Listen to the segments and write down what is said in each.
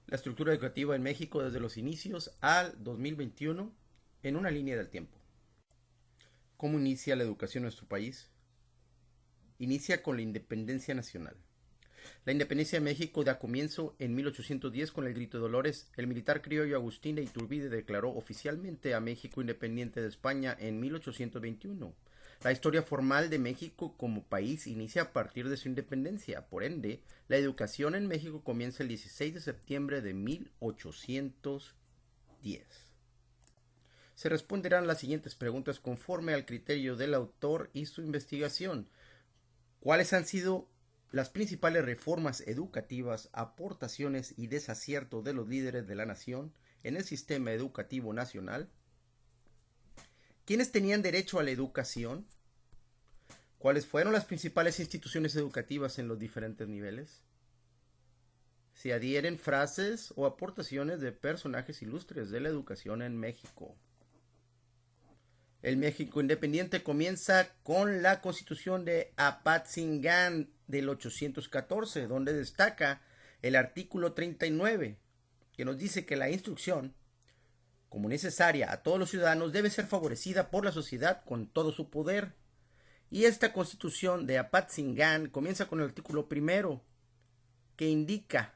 La estructura educativa en México desde los inicios al 2021 en una línea del tiempo. ¿Cómo inicia la educación en nuestro país? Inicia con la independencia nacional. La independencia de México da comienzo en 1810 con el Grito de Dolores. El militar criollo Agustín de Iturbide declaró oficialmente a México independiente de España en 1821. La historia formal de México como país inicia a partir de su independencia. Por ende, la educación en México comienza el 16 de septiembre de 1810. Se responderán las siguientes preguntas conforme al criterio del autor y su investigación. ¿Cuáles han sido las principales reformas educativas, aportaciones y desaciertos de los líderes de la nación en el sistema educativo nacional? ¿Quiénes tenían derecho a la educación? ¿Cuáles fueron las principales instituciones educativas en los diferentes niveles? Se adhieren frases o aportaciones de personajes ilustres de la educación en México. El México independiente comienza con la Constitución de Apatzingán del 814, donde destaca el artículo 39, que nos dice que la instrucción, como necesaria a todos los ciudadanos, debe ser favorecida por la sociedad con todo su poder. Y esta Constitución de Apatzingán comienza con el artículo primero, que indica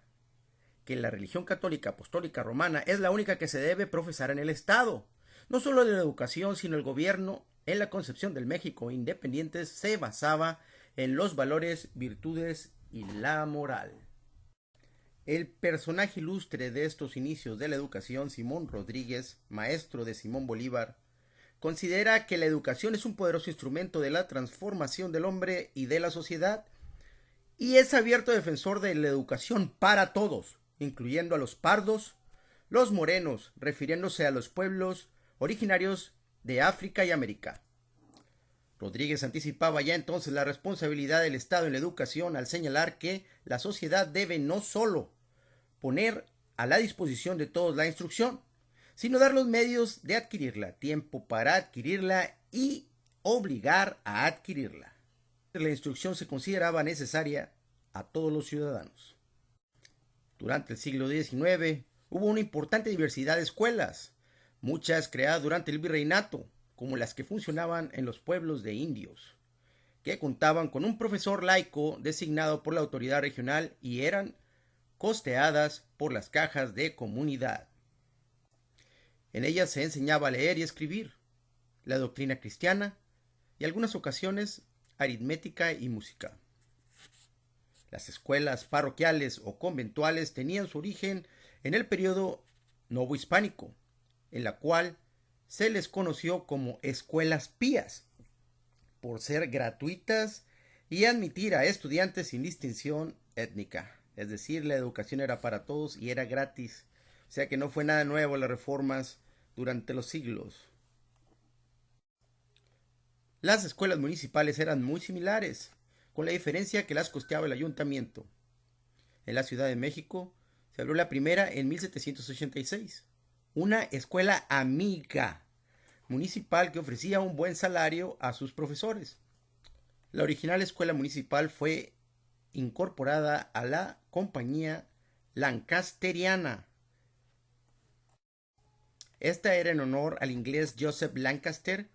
que la religión católica apostólica romana es la única que se debe profesar en el Estado. No solo la educación, sino el gobierno, en la concepción del México independiente, se basaba en los valores, virtudes y la moral. El personaje ilustre de estos inicios de la educación, Simón Rodríguez, maestro de Simón Bolívar, considera que la educación es un poderoso instrumento de la transformación del hombre y de la sociedad, y es abierto defensor de la educación para todos, incluyendo a los pardos, los morenos, refiriéndose a los pueblos originarios de África y América. Rodríguez anticipaba ya entonces la responsabilidad del Estado en la educación al señalar que la sociedad debe no solo poner a la disposición de todos la instrucción, sino dar los medios de adquirirla, tiempo para adquirirla y obligar a adquirirla. La instrucción se consideraba necesaria a todos los ciudadanos. Durante el siglo XIX hubo una importante diversidad de escuelas, muchas creadas durante el virreinato, como las que funcionaban en los pueblos de indios, que contaban con un profesor laico designado por la autoridad regional y eran costeadas por las cajas de comunidad. En ellas se enseñaba a leer y escribir, la doctrina cristiana y algunas ocasiones aritmética y música. Las escuelas parroquiales o conventuales tenían su origen en el periodo novohispánico, en la cual se les conoció como escuelas pías, por ser gratuitas y admitir a estudiantes sin distinción étnica. Es decir, la educación era para todos y era gratis. O sea que no fue nada nuevo las reformas durante los siglos. Las escuelas municipales eran muy similares, con la diferencia que las costeaba el ayuntamiento. En la Ciudad de México se abrió la primera en 1786, una escuela amiga municipal que ofrecía un buen salario a sus profesores. La original escuela municipal fue incorporada a la Compañía Lancasteriana. Esta era en honor al inglés Joseph Lancaster,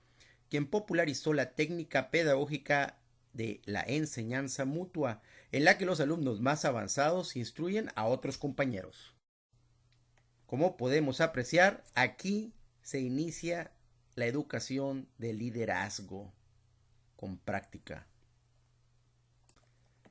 quien popularizó la técnica pedagógica de la enseñanza mutua, en la que los alumnos más avanzados instruyen a otros compañeros. Como podemos apreciar, aquí se inicia la educación de liderazgo con práctica.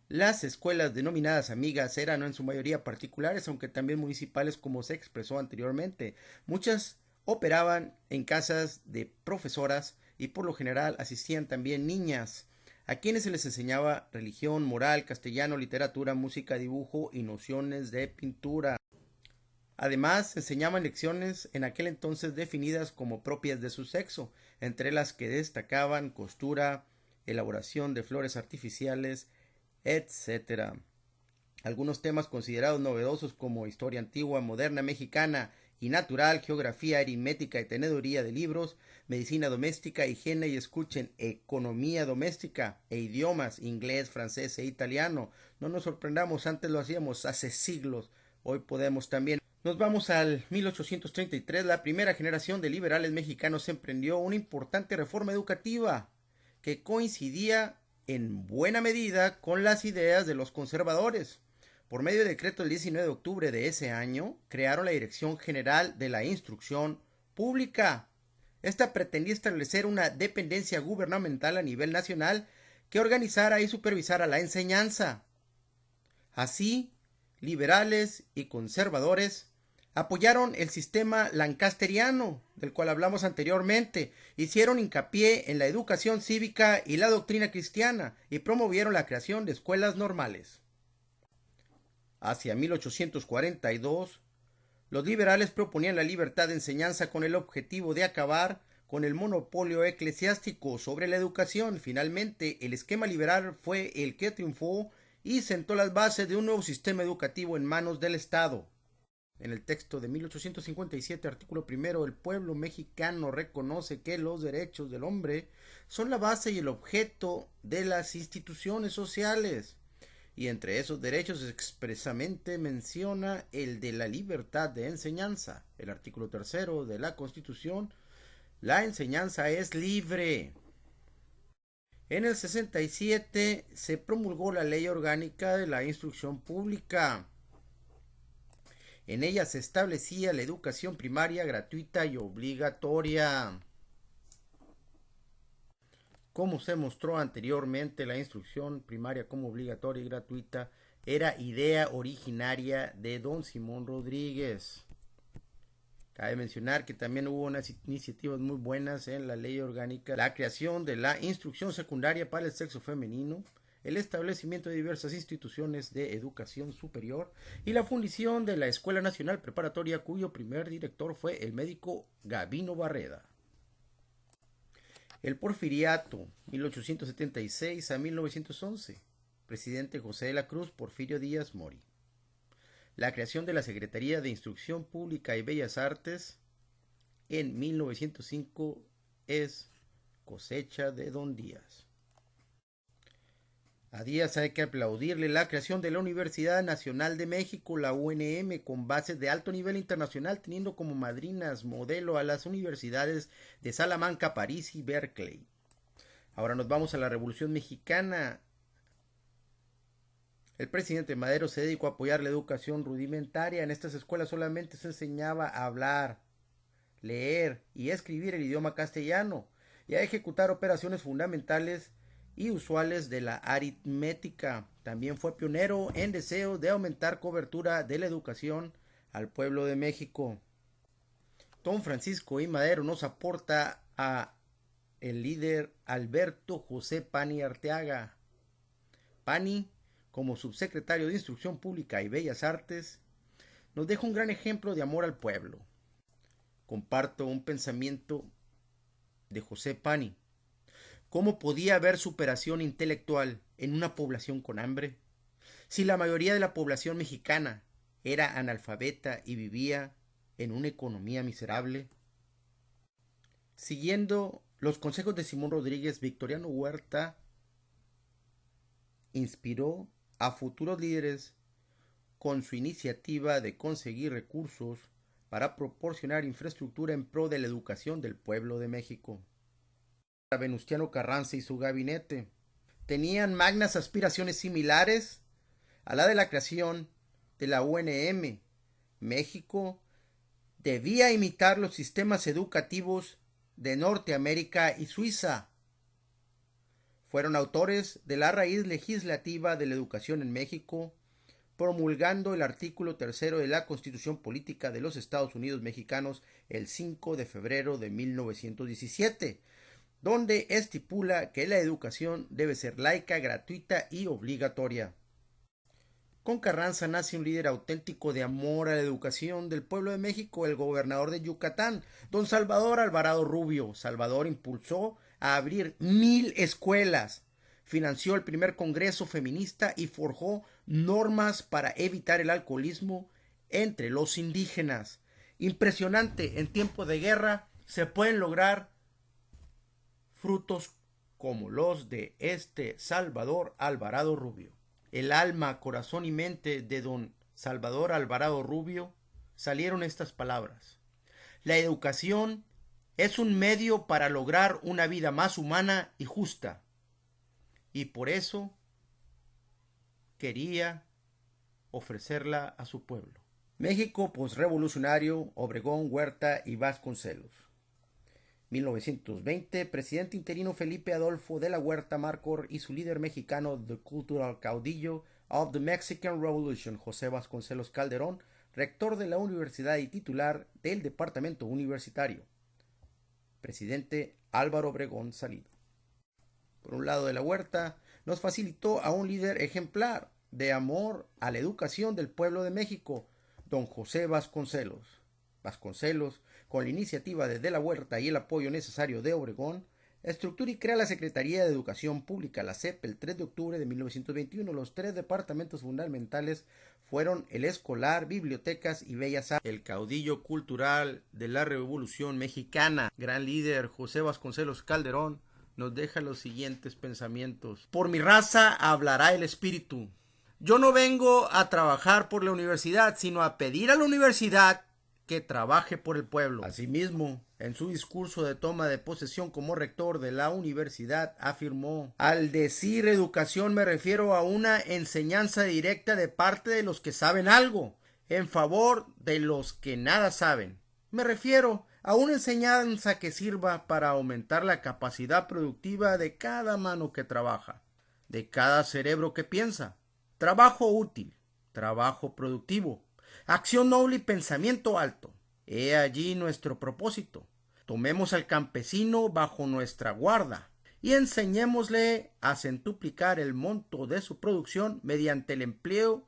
Las escuelas denominadas amigas eran en su mayoría particulares, aunque también municipales, como se expresó anteriormente. Muchas operaban en casas de profesoras y por lo general asistían también niñas, a quienes se les enseñaba religión, moral, castellano, literatura, música, dibujo y nociones de pintura. Además, se enseñaban lecciones en aquel entonces definidas como propias de su sexo, entre las que destacaban costura, elaboración de flores artificiales, etc. Algunos temas considerados novedosos como historia antigua, moderna, mexicana y natural, geografía, aritmética y teneduría de libros, medicina doméstica, higiene y escuchen, economía doméstica e idiomas, inglés, francés e italiano. No nos sorprendamos, antes lo hacíamos hace siglos. Hoy podemos también. Nos vamos al 1833. La primera generación de liberales mexicanos emprendió una importante reforma educativa que coincidía en buena medida con las ideas de los conservadores. Por medio del decreto del 19 de octubre de ese año, crearon la Dirección General de la Instrucción Pública. Esta pretendía establecer una dependencia gubernamental a nivel nacional que organizara y supervisara la enseñanza. Así, liberales y conservadores apoyaron el sistema lancasteriano, del cual hablamos anteriormente, hicieron hincapié en la educación cívica y la doctrina cristiana y promovieron la creación de escuelas normales. Hacia 1842, los liberales proponían la libertad de enseñanza con el objetivo de acabar con el monopolio eclesiástico sobre la educación. Finalmente, el esquema liberal fue el que triunfó y sentó las bases de un nuevo sistema educativo en manos del Estado. En el texto de 1857, artículo primero, el pueblo mexicano reconoce que los derechos del hombre son la base y el objeto de las instituciones sociales. Y entre esos derechos expresamente menciona el de la libertad de enseñanza. El artículo tercero de la Constitución, la enseñanza es libre. En el 67 se promulgó la Ley Orgánica de la Instrucción Pública. En ella se establecía la educación primaria gratuita y obligatoria. Como se mostró anteriormente, la instrucción primaria como obligatoria y gratuita era idea originaria de don Simón Rodríguez. Cabe mencionar que también hubo unas iniciativas muy buenas en la ley orgánica, la creación de la instrucción secundaria para el sexo femenino, el establecimiento de diversas instituciones de educación superior y la fundación de la Escuela Nacional Preparatoria, cuyo primer director fue el médico Gabino Barreda. El Porfiriato, 1876 a 1911, presidente José de la Cruz Porfirio Díaz Mori. La creación de la Secretaría de Instrucción Pública y Bellas Artes en 1905 es cosecha de don Díaz. A Díaz hay que aplaudirle la creación de la Universidad Nacional de México, la UNM, con bases de alto nivel internacional, teniendo como madrinas modelo a las universidades de Salamanca, París y Berkeley. Ahora nos vamos a la Revolución Mexicana. El presidente Madero se dedicó a apoyar la educación rudimentaria. En estas escuelas solamente se enseñaba a hablar, leer y escribir el idioma castellano y a ejecutar operaciones fundamentales y usuales de la aritmética. También fue pionero en deseos de aumentar cobertura de la educación al pueblo de México. Don Francisco I. Madero nos aporta a el líder Alberto José Pani Arteaga. Pani, como subsecretario de Instrucción Pública y Bellas Artes, nos deja un gran ejemplo de amor al pueblo. Comparto un pensamiento de José Pani. ¿Cómo podía haber superación intelectual en una población con hambre? Si la mayoría de la población mexicana era analfabeta y vivía en una economía miserable. Siguiendo los consejos de Simón Rodríguez, Victoriano Huerta inspiró a futuros líderes con su iniciativa de conseguir recursos para proporcionar infraestructura en pro de la educación del pueblo de México. Venustiano Carranza y su gabinete tenían magnas aspiraciones similares a la de la creación de la UNM. México debía imitar los sistemas educativos de Norteamérica y Suiza. Fueron autores de la raíz legislativa de la educación en México, promulgando el artículo 3 de la Constitución Política de los Estados Unidos Mexicanos el 5 de febrero de 1917, donde estipula que la educación debe ser laica, gratuita y obligatoria. Con Carranza nace un líder auténtico de amor a la educación del pueblo de México, el gobernador de Yucatán, don Salvador Alvarado Rubio. Salvador impulsó a abrir 1000 escuelas, financió el primer congreso feminista y forjó normas para evitar el alcoholismo entre los indígenas. Impresionante, en tiempo de guerra se pueden lograr frutos como los de este Salvador Alvarado Rubio. El alma, corazón y mente de don Salvador Alvarado Rubio, salieron estas palabras: la educación es un medio para lograr una vida más humana y justa, y por eso quería ofrecerla a su pueblo. México posrevolucionario, Obregón, Huerta y Vasconcelos. 1920, presidente interino Felipe Adolfo de la Huerta Márquez y su líder mexicano, the cultural caudillo of the Mexican Revolution, José Vasconcelos Calderón, rector de la universidad y titular del departamento universitario. Presidente Álvaro Obregón Salido. Por un lado, de la Huerta nos facilitó a un líder ejemplar de amor a la educación del pueblo de México, don José Vasconcelos. Vasconcelos, con la iniciativa de la Huerta y el apoyo necesario de Obregón, estructura y crea la Secretaría de Educación Pública, la SEP, el 3 de octubre de 1921. Los tres departamentos fundamentales fueron el escolar, bibliotecas y bellas artes. El caudillo cultural de la Revolución Mexicana, gran líder José Vasconcelos Calderón, nos deja los siguientes pensamientos. Por mi raza hablará el espíritu. Yo no vengo a trabajar por la universidad, sino a pedir a la universidad que trabaje por el pueblo. Asimismo, en su discurso de toma de posesión como rector de la universidad, afirmó: al decir educación me refiero a una enseñanza directa de parte de los que saben algo, en favor de los que nada saben. Me refiero a una enseñanza que sirva para aumentar la capacidad productiva de cada mano que trabaja, de cada cerebro que piensa. Trabajo útil, trabajo productivo, acción noble y pensamiento alto. He allí nuestro propósito. Tomemos al campesino bajo nuestra guarda y enseñémosle a centuplicar el monto de su producción mediante el empleo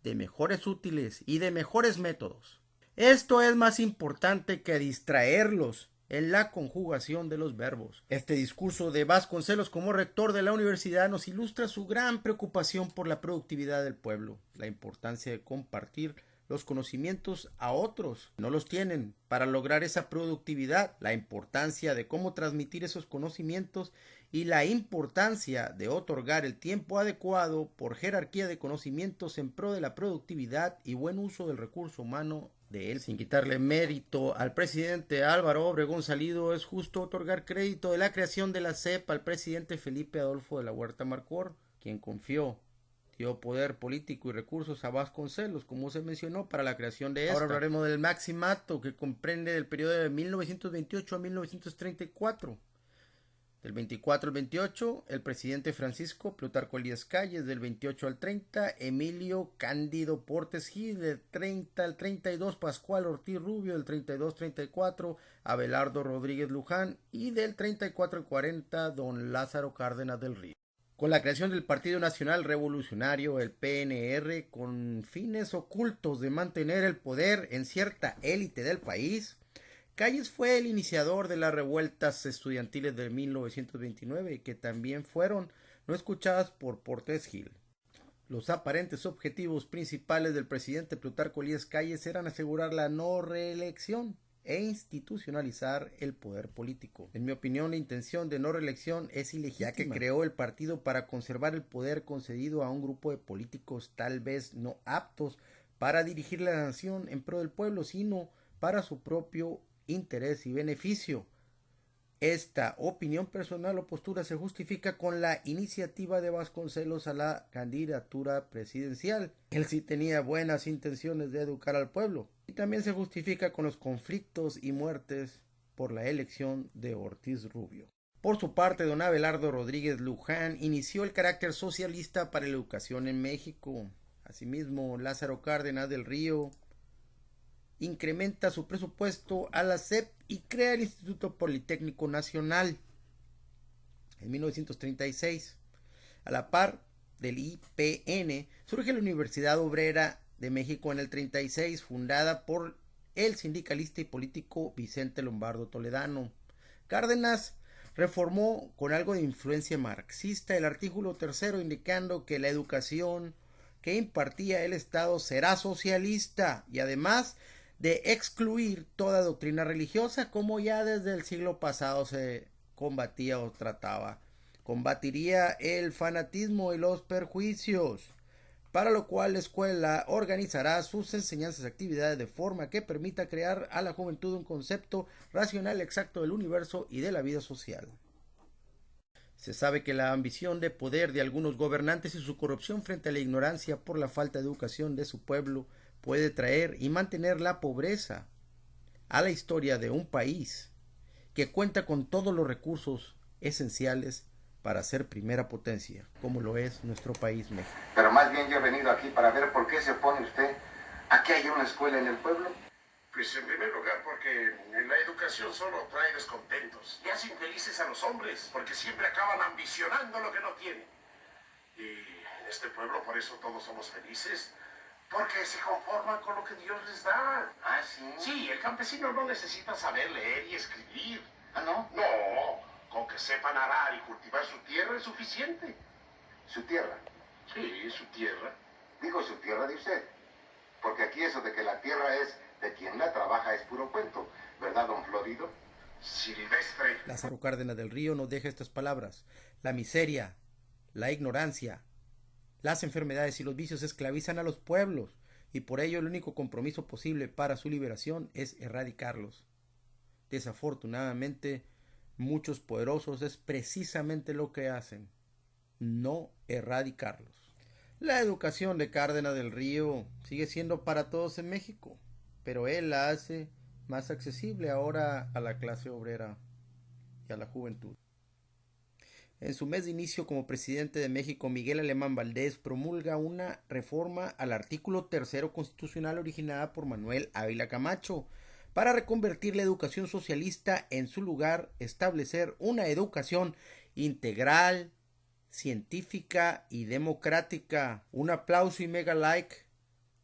de mejores útiles y de mejores métodos. Esto es más importante que distraerlos en la conjugación de los verbos. Este discurso de Vasconcelos como rector de la universidad nos ilustra su gran preocupación por la productividad del pueblo, la importancia de compartir los conocimientos a otros que no los tienen para lograr esa productividad, la importancia de cómo transmitir esos conocimientos y la importancia de otorgar el tiempo adecuado por jerarquía de conocimientos en pro de la productividad y buen uso del recurso humano de él. Sin quitarle mérito al presidente Álvaro Obregón Salido, es justo otorgar crédito de la creación de la SEP al presidente Felipe Adolfo de la Huerta Márquez, quien dio poder político y recursos a Vasconcelos, como se mencionó, para la creación de esta. Ahora hablaremos del Maximato, que comprende el periodo de 1928 a 1934. Del 24 al 28, el presidente Francisco Plutarco Elías Calles. Del 28 al 30, Emilio Cándido Portes Gil. Del 30 al 32, Pascual Ortiz Rubio. Del 32-34, Abelardo Rodríguez Luján. Y del 34 al 40, don Lázaro Cárdenas del Río. Con la creación del Partido Nacional Revolucionario, el PNR, con fines ocultos de mantener el poder en cierta élite del país, Calles fue el iniciador de las revueltas estudiantiles de 1929, que también fueron no escuchadas por Portes Gil. Los aparentes objetivos principales del presidente Plutarco Elías Calles eran asegurar la no reelección e institucionalizar el poder político. En mi opinión, la intención de no reelección es ilegítima, ya que creó el partido para conservar el poder concedido a un grupo de políticos tal vez no aptos para dirigir la nación en pro del pueblo, sino para su propio interés y beneficio. Esta opinión personal o postura se justifica con la iniciativa de Vasconcelos a la candidatura presidencial. Él sí tenía buenas intenciones de educar al pueblo. Y también se justifica con los conflictos y muertes por la elección de Ortiz Rubio. Por su parte, don Abelardo Rodríguez Luján inició el carácter socialista para la educación en México. Asimismo, Lázaro Cárdenas del Río incrementa su presupuesto a la SEP y crea el Instituto Politécnico Nacional en 1936. A la par del IPN surge la Universidad Obrera de México en el 36, fundada por el sindicalista y político Vicente Lombardo Toledano. Cárdenas reformó con algo de influencia marxista el artículo 3, indicando que la educación que impartía el Estado será socialista y además de excluir toda doctrina religiosa, como ya desde el siglo pasado se combatía o trataba. Combatiría el fanatismo y los perjuicios. para lo cual la escuela organizará sus enseñanzas y actividades de forma que permita crear a la juventud un concepto racional exacto del universo y de la vida social. Se sabe que la ambición de poder de algunos gobernantes y su corrupción frente a la ignorancia por la falta de educación de su pueblo puede traer y mantener la pobreza a la historia de un país que cuenta con todos los recursos esenciales para ser primera potencia, como lo es nuestro país México. Pero más bien yo he venido aquí para ver por qué se opone usted a que haya una escuela en el pueblo. Pues en primer lugar porque la educación solo trae descontentos y hace infelices a los hombres porque siempre acaban ambicionando lo que no tienen. Y en este pueblo por eso todos somos felices, porque se conforman con lo que Dios les da. Ah, sí. Sí, el campesino no necesita saber leer y escribir. Ah, ¿no? No, con que sepan arar y cultivar su tierra es suficiente. Su tierra. Sí, su tierra. Digo su tierra de usted. Porque aquí eso de que la tierra es de quien la trabaja es puro cuento. ¿Verdad, don Florido? Silvestre. Lázaro Cárdenas del Río nos deja estas palabras: la miseria, la ignorancia, las enfermedades y los vicios esclavizan a los pueblos, y por ello el único compromiso posible para su liberación es erradicarlos. Desafortunadamente, muchos poderosos es precisamente lo que hacen: no erradicarlos. La educación de Cárdenas del Río sigue siendo para todos en México, pero él la hace más accesible ahora a la clase obrera y a la juventud. En su mes de inicio como presidente de México, Miguel Alemán Valdés promulga una reforma al artículo 3 constitucional originada por Manuel Ávila Camacho para reconvertir la educación socialista en su lugar, establecer una educación integral, científica y democrática. Un aplauso y mega like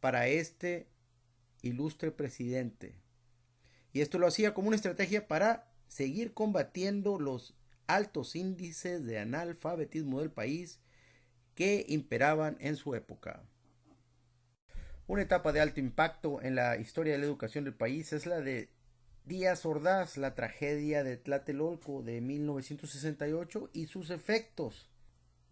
para este ilustre presidente. Y esto lo hacía como una estrategia para seguir combatiendo los altos índices de analfabetismo del país que imperaban en su época. Una etapa de alto impacto en la historia de la educación del país es la de Díaz Ordaz, la tragedia de Tlatelolco de 1968 y sus efectos.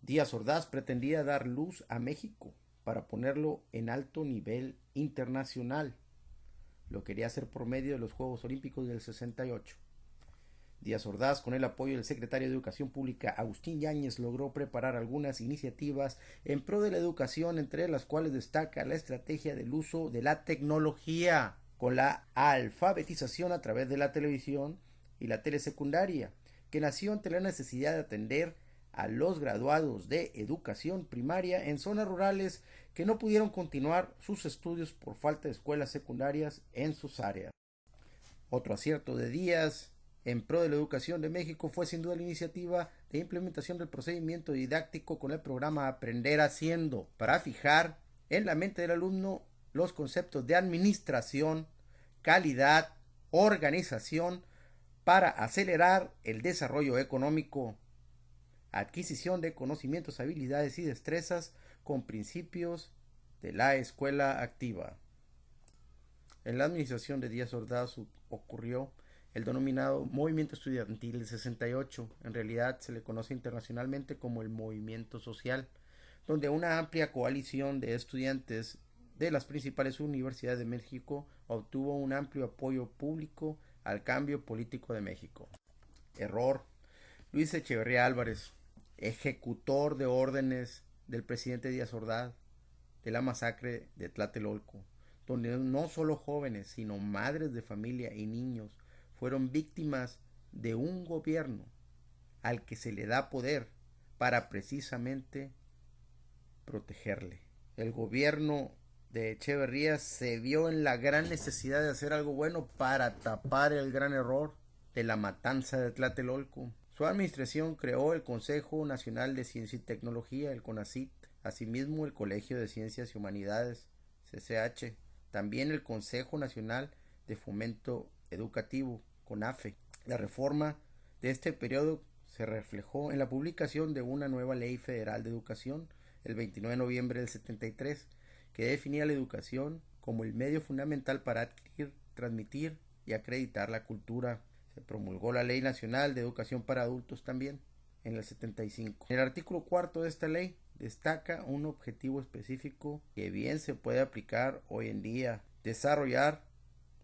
Díaz Ordaz pretendía dar luz a México para ponerlo en alto nivel internacional. Lo quería hacer por medio de los Juegos Olímpicos del 68. Díaz Ordaz, con el apoyo del secretario de Educación Pública Agustín Yáñez, logró preparar algunas iniciativas en pro de la educación, entre las cuales destaca la estrategia del uso de la tecnología con la alfabetización a través de la televisión y la telesecundaria, que nació ante la necesidad de atender a los graduados de educación primaria en zonas rurales que no pudieron continuar sus estudios por falta de escuelas secundarias en sus áreas. Otro acierto de Díaz en pro de la educación de México fue sin duda la iniciativa de implementación del procedimiento didáctico con el programa Aprender Haciendo, para fijar en la mente del alumno los conceptos de administración, calidad, organización, para acelerar el desarrollo económico, adquisición de conocimientos, habilidades y destrezas con principios de la escuela activa. En la administración de Díaz Ordaz ocurrió el denominado Movimiento Estudiantil del 68, en realidad se le conoce internacionalmente como el Movimiento Social, donde una amplia coalición de estudiantes de las principales universidades de México obtuvo un amplio apoyo público al cambio político de México. Error. Luis Echeverría Álvarez, ejecutor de órdenes del presidente Díaz Ordaz de la masacre de Tlatelolco, donde no solo jóvenes, sino madres de familia y niños fueron víctimas de un gobierno al que se le da poder para precisamente protegerle. El gobierno de Echeverría se vio en la gran necesidad de hacer algo bueno para tapar el gran error de la matanza de Tlatelolco. Su administración creó el Consejo Nacional de Ciencia y Tecnología, el CONACYT, asimismo el Colegio de Ciencias y Humanidades, CCH, también el Consejo Nacional de Fomento Educativo, CONAFE. La reforma de este periodo se reflejó en la publicación de una nueva Ley Federal de Educación el 29 de noviembre del 73, que definía la educación como el medio fundamental para adquirir, transmitir y acreditar la cultura. Se promulgó la Ley Nacional de Educación para Adultos también, en el 75. El artículo 4 de esta ley destaca un objetivo específico que bien se puede aplicar hoy en día: desarrollar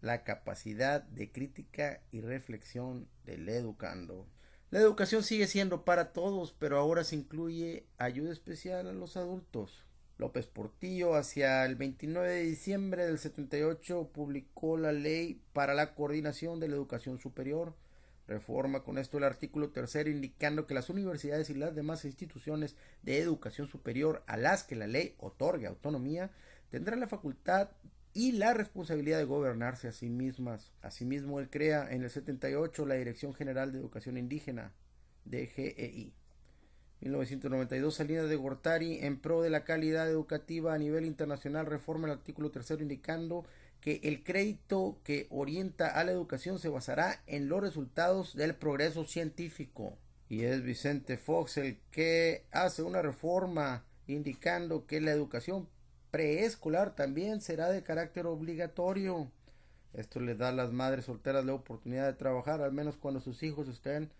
la capacidad de crítica y reflexión del educando. La educación sigue siendo para todos, pero ahora se incluye ayuda especial a los adultos. López Portillo, hacia el 29 de diciembre del 78, publicó la Ley para la Coordinación de la Educación Superior. Reforma con esto el artículo 3, indicando que las universidades y las demás instituciones de educación superior a las que la ley otorgue autonomía tendrán la facultad y la responsabilidad de gobernarse a sí mismas. Asimismo, él crea en el 78 la Dirección General de Educación Indígena, DGEI. 1992, Salinas de Gortari, en pro de la calidad educativa a nivel internacional, reforma el artículo 3 indicando que el crédito que orienta a la educación se basará en los resultados del progreso científico. Y es Vicente Fox el que hace una reforma indicando que la educación preescolar también será de carácter obligatorio. Esto les da a las madres solteras la oportunidad de trabajar, al menos cuando sus hijos estén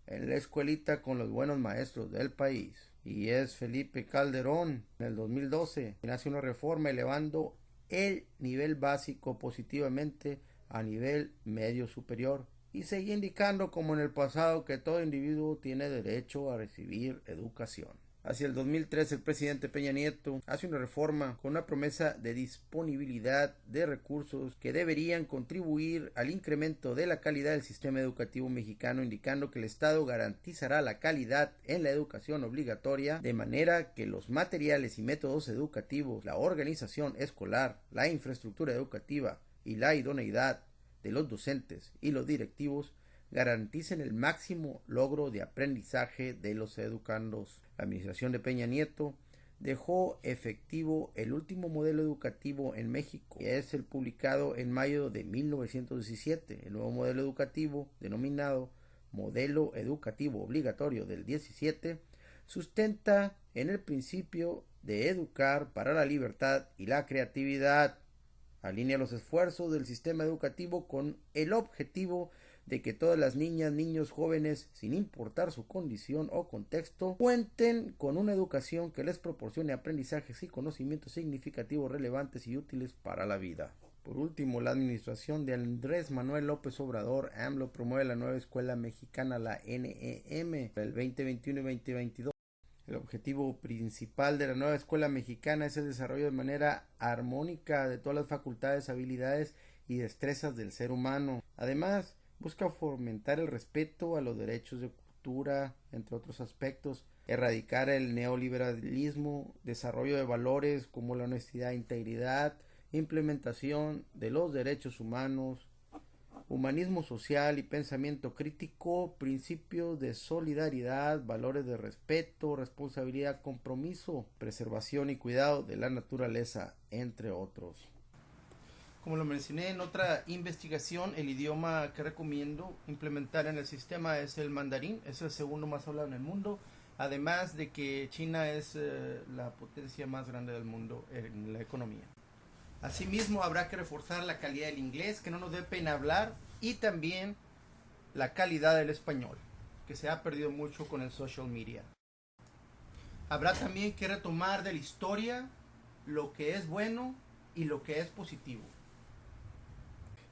en la escuelita con los buenos maestros del país. Y es Felipe Calderón, en el 2012, quien hace una reforma elevando el nivel básico positivamente a nivel medio superior, y sigue indicando, como en el pasado, que todo individuo tiene derecho a recibir educación. Hacia el 2003, el presidente Peña Nieto hace una reforma con una promesa de disponibilidad de recursos que deberían contribuir al incremento de la calidad del sistema educativo mexicano, indicando que el Estado garantizará la calidad en la educación obligatoria, de manera que los materiales y métodos educativos, la organización escolar, la infraestructura educativa y la idoneidad de los docentes y los directivos garanticen el máximo logro de aprendizaje de los educandos. La administración de Peña Nieto dejó efectivo el último modelo educativo en México, que es el publicado en mayo de 1917. El nuevo modelo educativo, denominado Modelo Educativo Obligatorio del 17, sustenta en el principio de educar para la libertad y la creatividad. Alinea los esfuerzos del sistema educativo con el objetivo de que todas las niñas, niños, jóvenes, sin importar su condición o contexto, cuenten con una educación que les proporcione aprendizajes y conocimientos significativos, relevantes y útiles para la vida. Por último, la administración de Andrés Manuel López Obrador, AMLO, promueve la nueva escuela mexicana, la NEM, para el 2021 y 2022. El objetivo principal de la nueva escuela mexicana es el desarrollo de manera armónica de todas las facultades, habilidades y destrezas del ser humano. Además, busca fomentar el respeto a los derechos de cultura, entre otros aspectos, erradicar el neoliberalismo, desarrollo de valores como la honestidad e integridad, implementación de los derechos humanos, humanismo social y pensamiento crítico, principios de solidaridad, valores de respeto, responsabilidad, compromiso, preservación y cuidado de la naturaleza, entre otros. Como lo mencioné en otra investigación, el idioma que recomiendo implementar en el sistema es el mandarín. Es el segundo más hablado en el mundo, además de que China es la potencia más grande del mundo en la economía. Asimismo, habrá que reforzar la calidad del inglés, que no nos dé pena hablar, y también la calidad del español, que se ha perdido mucho con el social media. Habrá también que retomar de la historia lo que es bueno y lo que es positivo.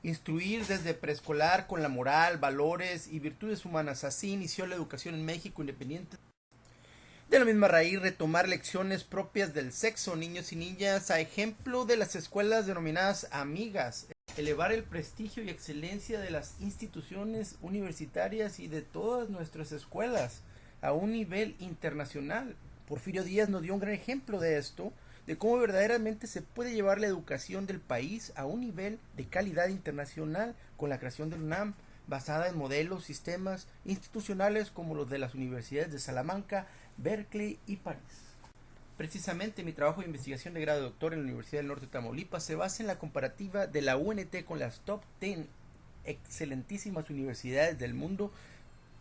Instruir desde preescolar con la moral, valores y virtudes humanas. Así inició la educación en México independiente. De la misma raíz, retomar lecciones propias del sexo, niños y niñas, a ejemplo de las escuelas denominadas amigas. Elevar el prestigio y excelencia de las instituciones universitarias y de todas nuestras escuelas a un nivel internacional. Porfirio Díaz nos dio un gran ejemplo de esto, de cómo verdaderamente se puede llevar la educación del país a un nivel de calidad internacional con la creación del UNAM, basada en modelos, sistemas institucionales como los de las universidades de Salamanca, Berkeley y París. Precisamente mi trabajo de investigación de grado de doctor en la Universidad del Norte de Tamaulipas se basa en la comparativa de la UNT con las top 10 excelentísimas universidades del mundo,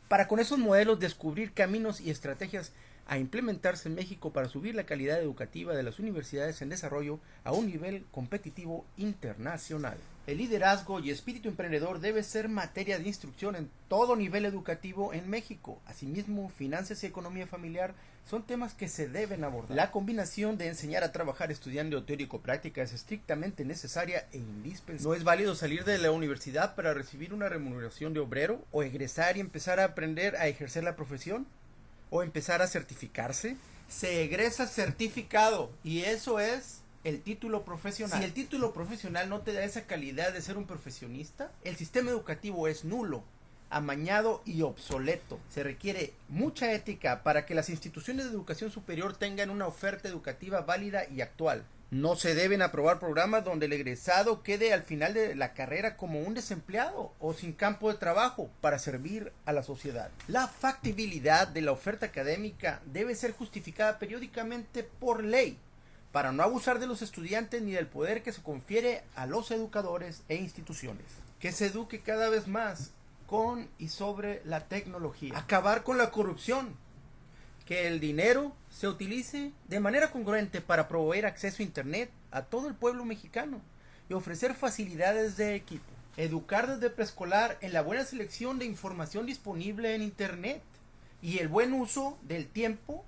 para con esos modelos descubrir caminos y estrategias a implementarse en México para subir la calidad educativa de las universidades en desarrollo a un nivel competitivo internacional. El liderazgo y espíritu emprendedor debe ser materia de instrucción en todo nivel educativo en México. Asimismo, finanzas y economía familiar son temas que se deben abordar. La combinación de enseñar a trabajar estudiando teórico-práctica es estrictamente necesaria e indispensable. No es válido salir de la universidad para recibir una remuneración de obrero, o egresar y empezar a aprender a ejercer la profesión, o empezar a certificarse. Se egresa certificado y eso es el título profesional. Si el título profesional no te da esa calidad de ser un profesionista, el sistema educativo es nulo, amañado y obsoleto. Se requiere mucha ética para que las instituciones de educación superior tengan una oferta educativa válida y actual. No se deben aprobar programas donde el egresado quede al final de la carrera como un desempleado o sin campo de trabajo para servir a la sociedad. La factibilidad de la oferta académica debe ser justificada periódicamente por ley, para no abusar de los estudiantes ni del poder que se confiere a los educadores e instituciones. Que se eduque cada vez más con y sobre la tecnología. Acabar con la corrupción. Que el dinero se utilice de manera congruente para proveer acceso a internet a todo el pueblo mexicano y ofrecer facilidades de equipo. Educar desde preescolar en la buena selección de información disponible en internet y el buen uso del tiempo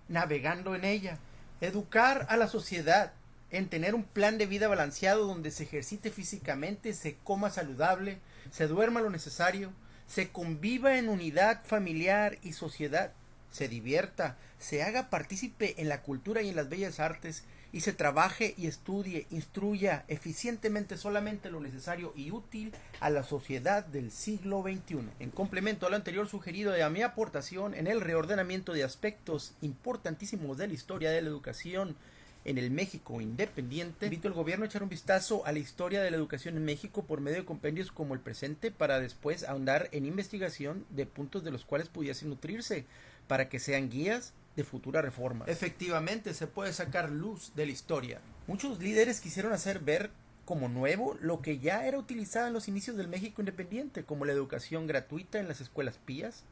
navegando en ella. Educar a la sociedad en tener un plan de vida balanceado donde se ejercite físicamente, se coma saludable, se duerma lo necesario, se conviva en unidad familiar y sociedad, se divierta, se haga partícipe en la cultura y en las bellas artes y se trabaje y estudie, instruya eficientemente solamente lo necesario y útil a la sociedad del siglo XXI. En complemento a lo anterior sugerido y a mi aportación en el reordenamiento de aspectos importantísimos de la historia de la educación en el México independiente, invito al gobierno a echar un vistazo a la historia de la educación en México por medio de compendios como el presente, para después ahondar en investigación de puntos de los cuales pudiesen nutrirse, para que sean guías de futuras reformas. Efectivamente, se puede sacar luz de la historia. Muchos líderes quisieron hacer ver como nuevo lo que ya era utilizado en los inicios del México independiente, como la educación gratuita en las escuelas pías.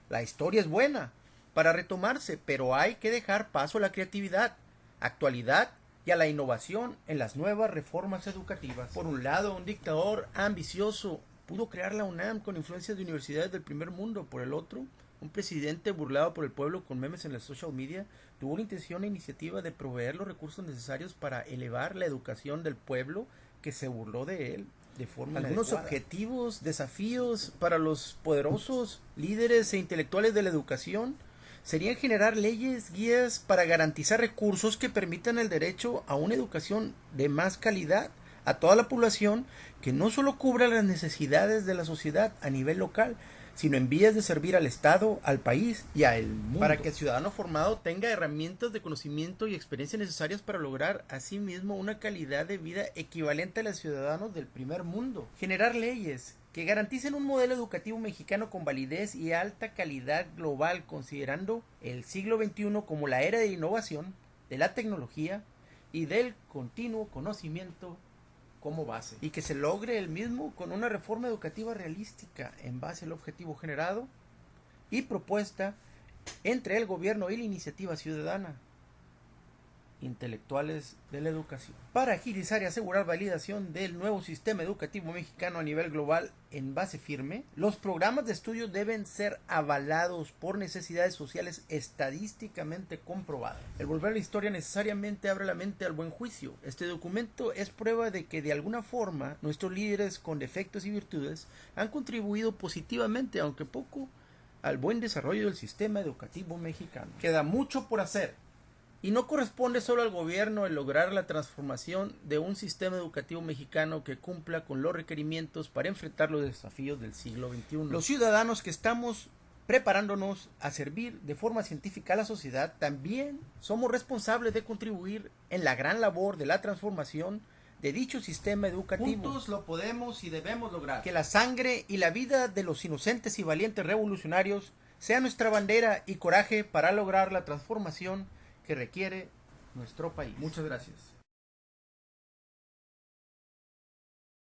La historia es buena para retomarse, pero hay que dejar paso a la creatividad, actualidad y a la innovación en las nuevas reformas educativas. Por un lado, un dictador ambicioso pudo crear la UNAM con influencias de universidades del primer mundo. Por el otro, un presidente burlado por el pueblo con memes en la social media tuvo la intención e iniciativa de proveer los recursos necesarios para elevar la educación del pueblo que se burló de él de forma Algunos adecuada. Objetivos, desafíos para los poderosos líderes e intelectuales de la educación serían generar leyes, guías para garantizar recursos que permitan el derecho a una educación de más calidad a toda la población, que no solo cubra las necesidades de la sociedad a nivel local, sino en vías de servir al Estado, al país y al mundo, para que el ciudadano formado tenga herramientas de conocimiento y experiencia necesarias para lograr asimismo una calidad de vida equivalente a los ciudadanos del primer mundo. Generar leyes que garanticen un modelo educativo mexicano con validez y alta calidad global, considerando el siglo XXI como la era de la innovación, de la tecnología y del continuo conocimiento como base, y que se logre el mismo con una reforma educativa realística en base al objetivo generado y propuesta entre el gobierno y la iniciativa ciudadana, intelectuales de la educación, para agilizar y asegurar validación del nuevo sistema educativo mexicano a nivel global en base firme. Los programas de estudio deben ser avalados por necesidades sociales estadísticamente comprobadas. El volver a la historia necesariamente abre la mente al buen juicio. Este documento es prueba de que de alguna forma nuestros líderes con defectos y virtudes han contribuido positivamente, aunque poco, al buen desarrollo del sistema educativo mexicano. Queda mucho por hacer, y no corresponde solo al gobierno el lograr la transformación de un sistema educativo mexicano que cumpla con los requerimientos para enfrentar los desafíos del siglo XXI. Los ciudadanos que estamos preparándonos a servir de forma científica a la sociedad también somos responsables de contribuir en la gran labor de la transformación de dicho sistema educativo. Juntos lo podemos y debemos lograr. Que la sangre y la vida de los inocentes y valientes revolucionarios sea nuestra bandera y coraje para lograr la transformación que requiere nuestro país. Muchas gracias.